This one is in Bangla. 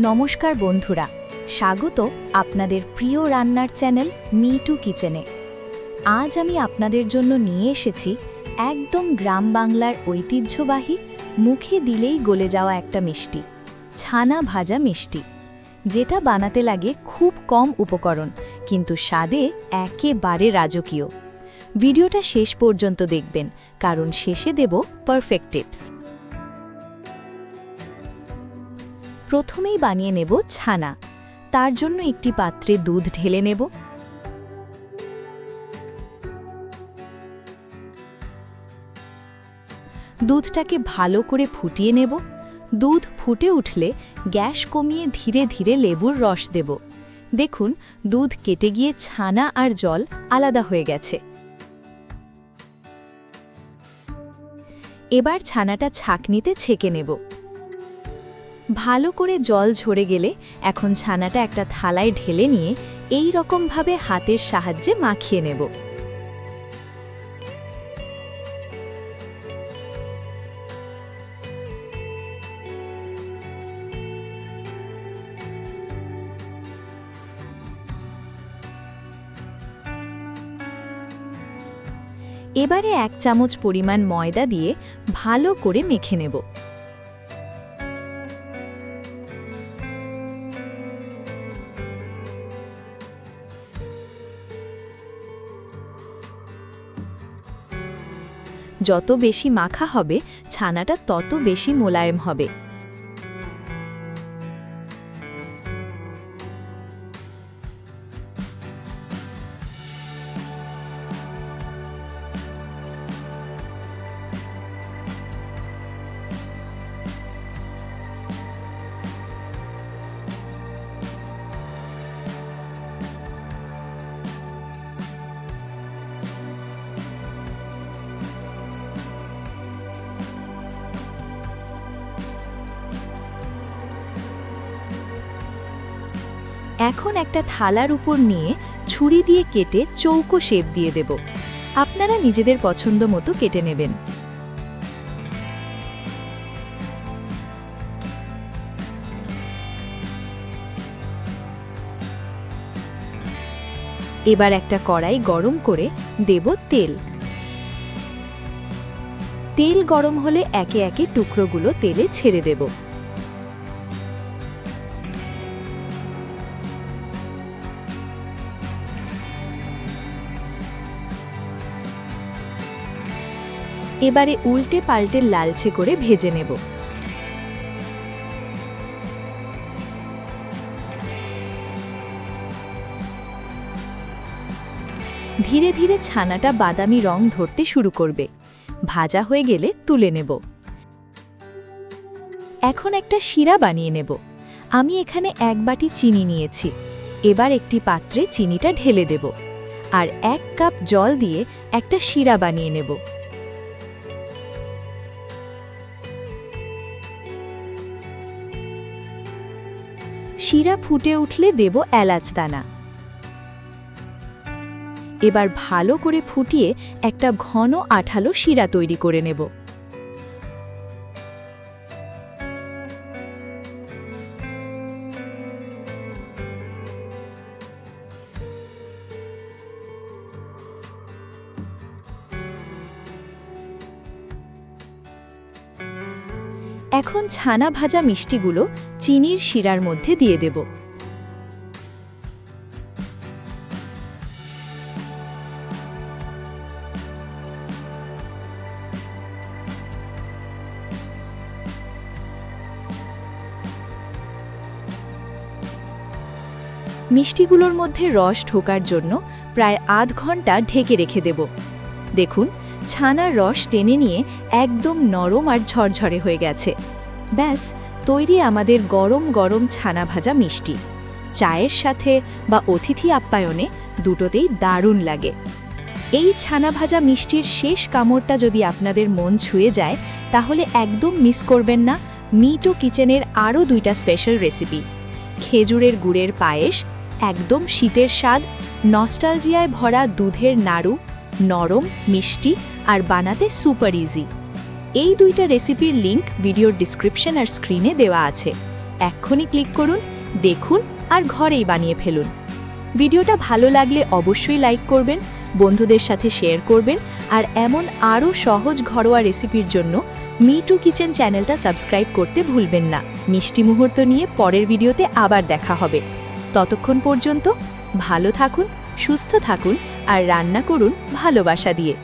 নমস্কার বন্ধুরা, স্বাগত আপনাদের প্রিয় রান্নার চ্যানেল মিটু কিচেনে। আজ আমি আপনাদের জন্য নিয়ে এসেছি একদম গ্রাম বাংলার ঐতিহ্যবাহী, মুখে দিলেই গলে যাওয়া একটা মিষ্টি, ছানা ভাজা মিষ্টি, যেটা বানাতে লাগে খুব কম উপকরণ, কিন্তু স্বাদে একেবারে রাজকীয়। ভিডিওটা শেষ পর্যন্ত দেখবেন, কারণ শেষে দেব পারফেক্ট টিপস। প্রথমেই বানিয়ে নেব ছানা। তার জন্য একটি পাত্রে দুধ ঢেলে নেব। দুধটাকে ভালো করে ফুটিয়ে নেব। দুধ ফুটে উঠলে গ্যাস কমিয়ে ধীরে ধীরে লেবুর রস দেব। দেখুন, দুধ কেটে গিয়ে ছানা আর জল আলাদা হয়ে গেছে। এবার ছানাটা ছাঁকনিতে ছেঁকে নেব। ভালো করে জল ঝরে গেলে এখন ছানাটা একটা থালায় ঢেলে নিয়ে এই রকমভাবে হাতের সাহায্যে মাখিয়ে নেব। এবারে 1 চামচ পরিমাণ ময়দা দিয়ে ভালো করে মেখে নেব। যত বেশি মাখা হবে, ছানাটা তত বেশি মোলায়েম হবে। এখন একটা থালার উপর নিয়ে ছুরি দিয়ে কেটে চৌকো শেপ দিয়ে দেব। আপনারা নিজেদের পছন্দ মতো কেটে নেবেন। এবার একটা কড়াই গরম করে দেব তেল। তেল গরম হলে একে একে টুকরোগুলো তেলে ছেড়ে দেব। এবারে উল্টে পাল্টে লালচে করে ভেজে নেব। ধীরে ধীরে ছানাটা বাদামি রং ধরতে শুরু করবে। ভাজা হয়ে গেলে তুলে নেব। এখন একটা শিরা বানিয়ে নেব। আমি এখানে 1 বাটি চিনি নিয়েছি। এবার একটি পাত্রে চিনিটা ঢেলে দেব আর 1 কাপ জল দিয়ে একটা শিরা বানিয়ে নেব। শিরা ফুটে উঠলে দেব এলাচ দানা। এবার ভালো করে ফুটিয়ে একটা ঘন আঠালো শিরা তৈরি করে নেব। এখন ছানা ভাজা মিষ্টিগুলো চিনির শিরার মধ্যে দিয়ে দেব। মিষ্টিগুলোর মধ্যে রস ঢোকার জন্য প্রায় আধ ঘন্টা ঢেকে রেখে দেব। দেখুন, ছানার রস টেনে নিয়ে একদম নরম আর ঝরঝরে হয়ে গেছে। ব্যাস, তৈরি আমাদের গরম গরম ছানা ভাজা মিষ্টি। চায়ের সাথে বা অতিথি আপ্যায়নে দুটোতেই দারুণ লাগে। এই ছানা ভাজা মিষ্টির শেষ কামড়টা যদি আপনাদের মন ছুঁয়ে যায়, তাহলে একদম মিস করবেন না মিটু কিচেনের আরও 2টা স্পেশাল রেসিপি। খেজুরের গুড়ের পায়েস, একদম শীতের স্বাদ, নস্টালজিয়ায় ভরা দুধের নাড়ু, নরম, মিষ্টি আর বানাতে সুপার ইজি। এই 2টা রেসিপির লিংক ভিডিওর ডিসক্রিপশন আর স্ক্রিনে দেওয়া আছে। এক্ষুনি ক্লিক করুন, দেখুন আর ঘরেই বানিয়ে ফেলুন। ভিডিওটা ভালো লাগলে অবশ্যই লাইক করবেন, বন্ধুদের সাথে শেয়ার করবেন আর এমন আরও সহজ ঘরোয়া রেসিপির জন্য মিটু কিচেন চ্যানেলটা সাবস্ক্রাইব করতে ভুলবেন না। মিষ্টি মুহূর্ত নিয়ে পরের ভিডিওতে আবার দেখা হবে। ততক্ষণ পর্যন্ত ভালো থাকুন, সুস্থ থাকুন আর রান্না করুন ভালোবাসা দিয়ে।